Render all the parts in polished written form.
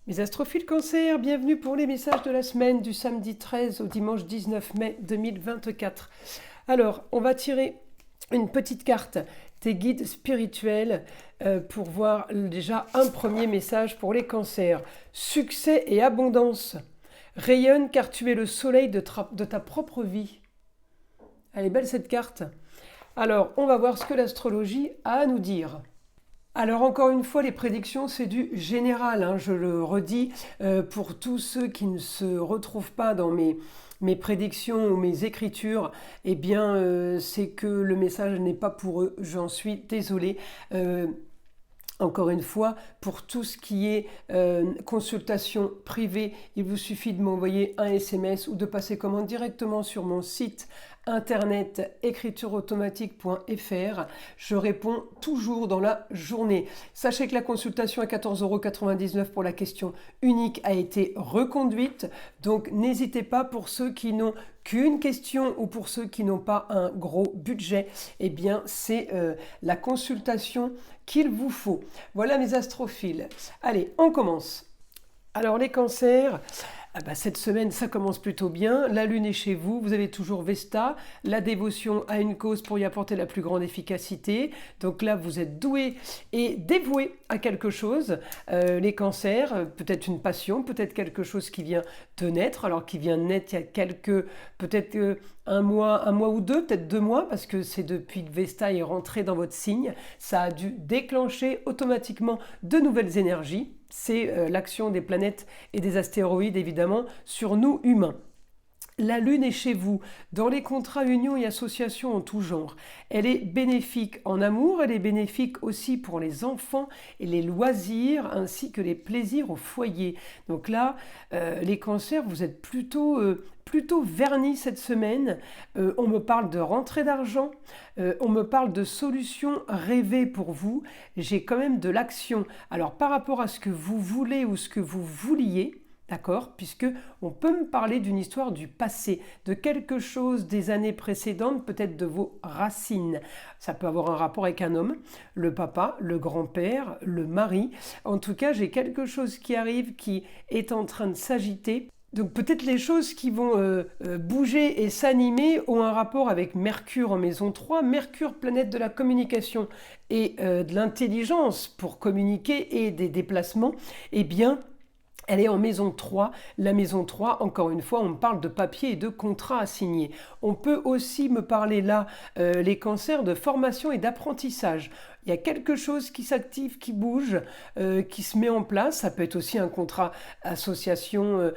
Mes astrophiles Cancer, bienvenue pour les messages de la semaine du samedi 13 au dimanche 19 mai 2024. Alors, on va tirer une petite carte des guides spirituels pour voir déjà un premier message pour les cancers. Succès et abondance. Rayonne car tu es le soleil de ta propre vie. Elle est belle cette carte. Alors, on va voir ce que l'astrologie a à nous dire. Alors encore une fois, les prédictions, c'est du général, je le redis, pour tous ceux qui ne se retrouvent pas dans mes prédictions ou mes écritures, eh bien c'est que le message n'est pas pour eux, j'en suis désolée. Encore une fois, pour tout ce qui est consultation privée, il vous suffit de m'envoyer un SMS ou de passer commande directement sur mon site internet écritureautomatique.fr. Je réponds toujours dans la journée. Sachez que la consultation à 14,99 € pour la question unique a été reconduite. Donc n'hésitez pas, pour ceux qui n'ont qu'une question ou pour ceux qui n'ont pas un gros budget, eh bien c'est la consultation qu'il vous faut. Voilà mes astrophiles. Allez, on commence. Alors les cancers, cette semaine ça commence plutôt bien, la lune est chez vous, vous avez toujours Vesta, la dévotion à une cause pour y apporter la plus grande efficacité, donc là vous êtes doué et dévoué à quelque chose, les cancers, peut-être une passion, peut-être quelque chose qui vient de naître, alors qui vient de naître il y a peut-être un mois ou deux, peut-être 2 mois, parce que c'est depuis que Vesta est rentré dans votre signe, ça a dû déclencher automatiquement de nouvelles énergies. C'est l'action des planètes et des astéroïdes évidemment sur nous humains. La lune est chez vous, dans les contrats, unions et associations en tout genre. Elle est bénéfique en amour, elle est bénéfique aussi pour les enfants et les loisirs, ainsi que les plaisirs au foyer. Donc là, les cancers, vous êtes plutôt vernis cette semaine. On me parle de rentrée d'argent, on me parle de solutions rêvées pour vous. J'ai quand même de l'action. Alors par rapport à ce que vous voulez ou ce que vous vouliez, d'accord, puisque on peut me parler d'une histoire du passé, de quelque chose des années précédentes, peut-être de vos racines. Ça peut avoir un rapport avec un homme, le papa, le grand-père, le mari. En tout cas, j'ai quelque chose qui arrive, qui est en train de s'agiter. Donc peut-être les choses qui vont bouger et s'animer ont un rapport avec Mercure en maison 3. Mercure, planète de la communication et de l'intelligence pour communiquer et des déplacements. Eh bien, elle est en maison 3. La maison 3, encore une fois, on me parle de papier et de contrat à signer. On peut aussi me parler là, les cancers, de formation et d'apprentissage. Il y a quelque chose qui s'active, qui bouge, qui se met en place. Ça peut être aussi un contrat association,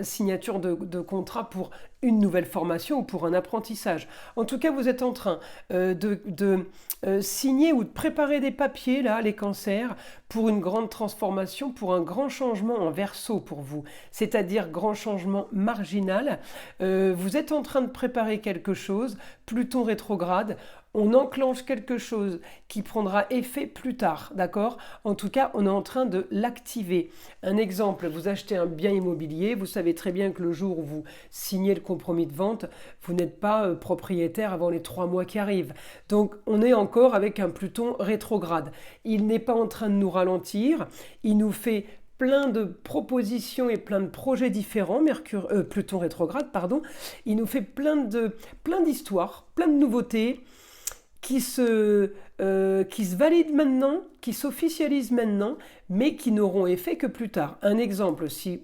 signature de contrat pour une nouvelle formation ou pour un apprentissage. En tout cas, vous êtes en train de signer ou de préparer des papiers, là, les cancers, pour une grande transformation, pour un grand changement en Verseau pour vous, c'est-à-dire grand changement marginal. Vous êtes en train de préparer quelque chose, Pluton rétrograde, on enclenche quelque chose qui prendra effet plus tard, d'accord? En tout cas, on est en train de l'activer. Un exemple, vous achetez un bien immobilier, vous savez très bien que le jour où vous signez le compromis de vente, vous n'êtes pas propriétaire avant les 3 mois qui arrivent. Donc, on est encore avec un Pluton rétrograde. Il n'est pas en train de nous ralentir, il nous fait plein de propositions et plein de projets différents, Pluton rétrograde, pardon. Il nous fait plein d'histoires, plein de nouveautés, qui se valident maintenant, qui s'officialisent maintenant, mais qui n'auront effet que plus tard. Un exemple, si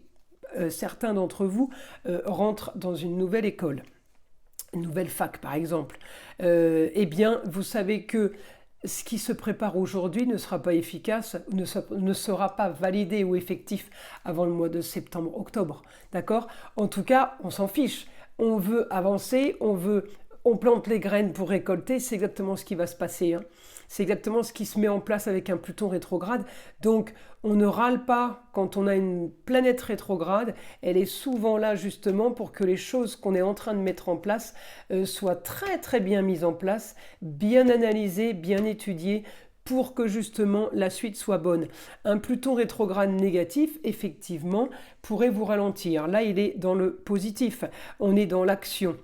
certains d'entre vous rentrent dans une nouvelle école, une nouvelle fac par exemple, eh bien vous savez que ce qui se prépare aujourd'hui ne sera pas efficace, ne sera pas validé ou effectif avant le mois de septembre-octobre. D'accord ? En tout cas, on s'en fiche. On veut avancer, on plante les graines pour récolter, c'est exactement ce qui va se passer. C'est exactement ce qui se met en place avec un Pluton rétrograde. Donc, on ne râle pas quand on a une planète rétrograde. Elle est souvent là justement pour que les choses qu'on est en train de mettre en place soient très très bien mises en place, bien analysées, bien étudiées, pour que justement la suite soit bonne. Un Pluton rétrograde négatif, effectivement, pourrait vous ralentir. Là, il est dans le positif. On est dans l'action.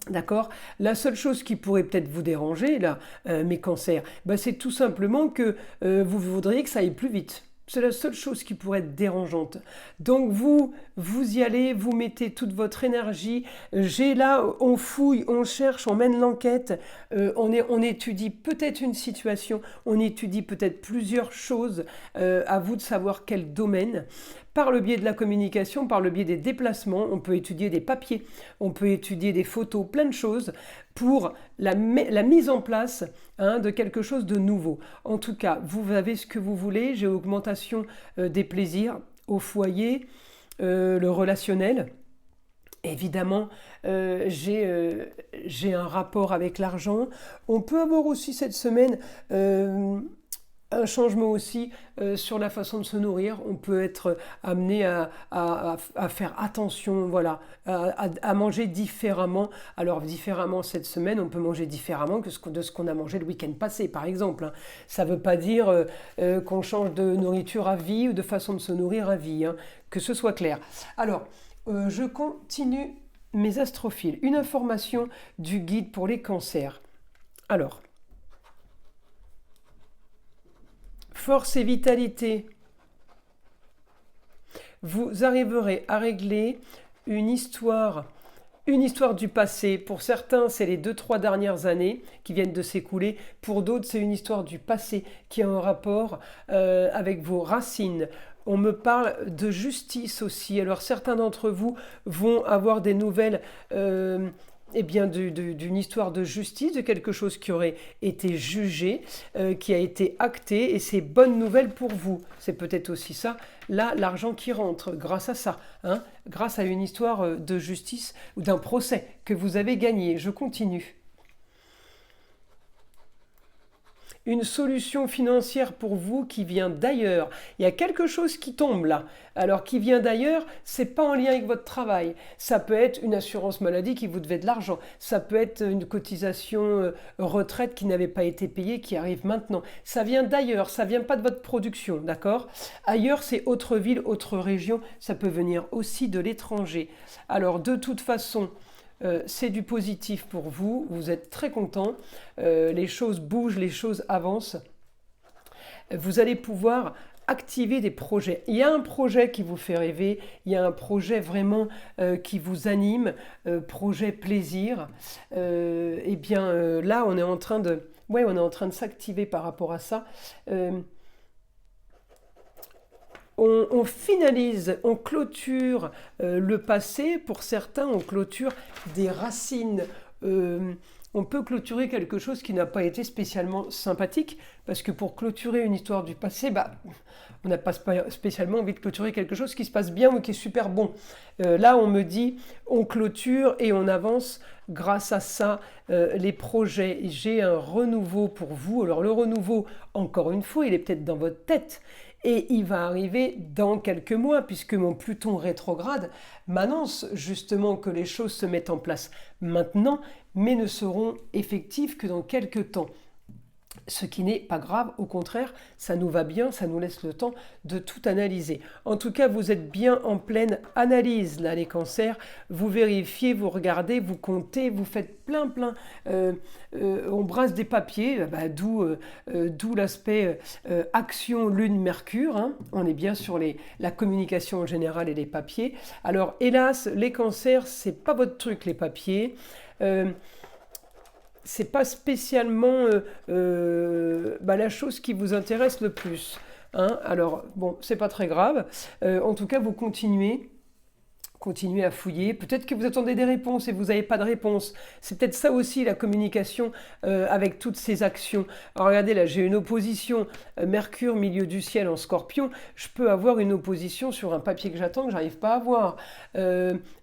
D'accord ? La seule chose qui pourrait peut-être vous déranger, là, mes cancers, c'est tout simplement que vous voudriez que ça aille plus vite. C'est la seule chose qui pourrait être dérangeante. Donc vous y allez, vous mettez toute votre énergie. J'ai là, on fouille, on cherche, on mène l'enquête, on étudie peut-être une situation, on étudie peut-être plusieurs choses. À vous de savoir quel domaine. Par le biais de la communication, par le biais des déplacements, on peut étudier des papiers, on peut étudier des photos, plein de choses pour la mise en place de quelque chose de nouveau. En tout cas, vous avez ce que vous voulez. J'ai augmentation des plaisirs au foyer, le relationnel. Évidemment, j'ai un rapport avec l'argent. On peut avoir aussi cette semaine un changement aussi sur la façon de se nourrir. On peut être amené à faire attention, voilà, à manger différemment. Alors différemment cette semaine, on peut manger différemment de ce qu'on a mangé le week-end passé, par exemple. Hein. Ça ne veut pas dire qu'on change de nourriture à vie ou de façon de se nourrir à vie, hein, que ce soit clair. Alors, je continue mes astrophiles. Une information du guide pour les cancers. Alors, force et vitalité. Vous arriverez à régler une histoire du passé. Pour certains, c'est les 2-3 dernières années qui viennent de s'écouler. Pour d'autres, c'est une histoire du passé qui a un rapport avec vos racines. On me parle de justice aussi. Alors certains d'entre vous vont avoir des nouvelles d'une histoire de justice, de quelque chose qui aurait été jugé, qui a été acté, et c'est bonne nouvelle pour vous. C'est peut-être aussi ça, là, l'argent qui rentre grâce à ça, hein, grâce à une histoire de justice ou d'un procès que vous avez gagné. Je continue. Une solution financière pour vous qui vient d'ailleurs. Il y a quelque chose qui tombe là. Alors qui vient d'ailleurs, c'est pas en lien avec votre travail. Ça peut être une assurance maladie qui vous devait de l'argent. Ça peut être une cotisation retraite qui n'avait pas été payée, qui arrive maintenant. Ça vient d'ailleurs, ça vient pas de votre production, d'accord? Ailleurs, c'est autre ville, autre région. Ça peut venir aussi de l'étranger. Alors de toute façon, c'est du positif pour vous, vous êtes très content, les choses bougent, les choses avancent. Vous allez pouvoir activer des projets. Il y a un projet qui vous fait rêver, il y a un projet vraiment qui vous anime, projet plaisir. Là, on est en train de s'activer par rapport à ça. On finalise, on clôture le passé. Pour certains, on clôture des racines. On peut clôturer quelque chose qui n'a pas été spécialement sympathique, parce que pour clôturer une histoire du passé, on n'a pas spécialement envie de clôturer quelque chose qui se passe bien ou qui est super bon. Là, on me dit, on clôture et on avance grâce à ça. Les projets, j'ai un renouveau pour vous. Alors le renouveau, encore une fois, il est peut-être dans votre tête. Et il va arriver dans quelques mois, puisque mon Pluton rétrograde m'annonce justement que les choses se mettent en place maintenant, mais ne seront effectives que dans quelques temps. Ce qui n'est pas grave, au contraire, ça nous va bien, ça nous laisse le temps de tout analyser. En tout cas, vous êtes bien en pleine analyse, là, les cancers. Vous vérifiez, vous regardez, vous comptez, vous faites plein. On brasse des papiers, d'où l'aspect action Lune-Mercure. Hein. On est bien sur la communication en général et les papiers. Alors, hélas, les cancers, c'est pas votre truc, les papiers. C'est pas spécialement la chose qui vous intéresse le plus. Hein. Alors, bon, c'est pas très grave. En tout cas, vous continuez à fouiller. Peut-être que vous attendez des réponses et vous n'avez pas de réponse. C'est peut-être ça aussi, la communication avec toutes ces actions. Alors, regardez, là, j'ai une opposition. Mercure, milieu du ciel en Scorpion. Je peux avoir une opposition sur un papier que j'attends, que j'arrive pas à voir.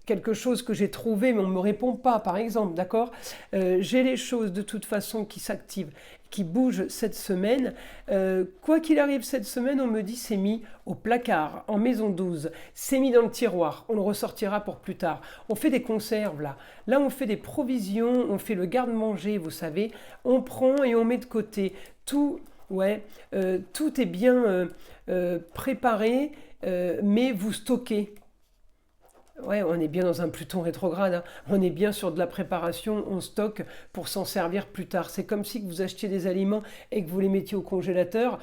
Quelque chose que j'ai trouvé mais on ne me répond pas, par exemple, d'accord? J'ai les choses de toute façon qui s'activent, qui bougent cette semaine. Quoi qu'il arrive cette semaine, on me dit c'est mis au placard, en maison 12, c'est mis dans le tiroir, on le ressortira pour plus tard. On fait des conserves là, on fait des provisions, on fait le garde-manger, vous savez, on prend et on met de côté. Tout est bien préparé, mais vous stockez. Ouais, on est bien dans un Pluton rétrograde, hein. On est bien sur de la préparation, on stocke pour s'en servir plus tard. C'est comme si vous achetiez des aliments et que vous les mettiez au congélateur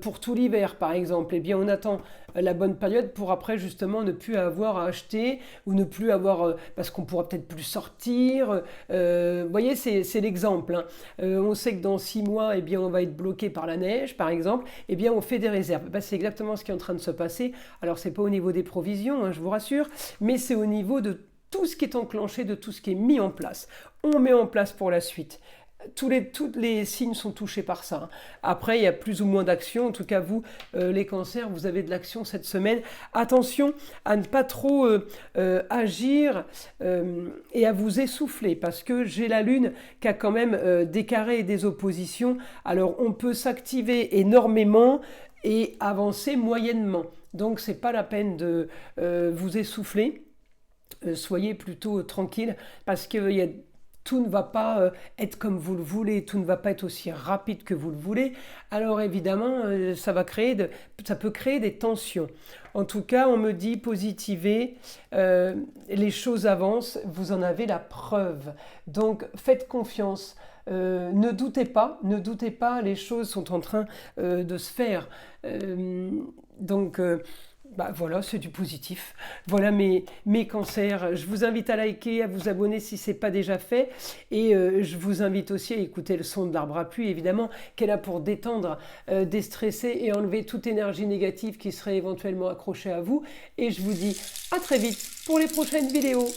pour tout l'hiver, par exemple. Eh bien, on attend la bonne période pour après, justement, ne plus avoir à acheter ou ne plus avoir... parce qu'on pourra peut-être plus sortir. Vous voyez, c'est l'exemple, hein. On sait que dans 6 mois, eh bien, on va être bloqué par la neige, par exemple. Eh bien, on fait des réserves. Ben, c'est exactement ce qui est en train de se passer. Alors, c'est pas au niveau des provisions, hein, je vous rassure, mais c'est au niveau de tout ce qui est enclenché, de tout ce qui est mis en place. On met en place pour la suite. Tous les signes sont touchés par ça, hein. Après, il y a plus ou moins d'action. En tout cas, vous, les cancers, vous avez de l'action cette semaine. Attention à ne pas trop agir et à vous essouffler, parce que j'ai la Lune qui a quand même des carrés et des oppositions. Alors, on peut s'activer énormément et avancer moyennement. Donc, c'est pas la peine de vous essouffler. Soyez plutôt tranquille, parce que tout ne va pas être comme vous le voulez, tout ne va pas être aussi rapide que vous le voulez. Alors évidemment, ça peut créer des tensions. En tout cas, on me dit positivez, les choses avancent, vous en avez la preuve. Donc faites confiance. Ne doutez pas, les choses sont en train de se faire. Donc voilà, c'est du positif. Voilà mes cancers. Je vous invite à liker, à vous abonner si ce n'est pas déjà fait. Et je vous invite aussi à écouter le son de l'arbre à pluie, évidemment, qui est là pour détendre, déstresser et enlever toute énergie négative qui serait éventuellement accrochée à vous. Et je vous dis à très vite pour les prochaines vidéos.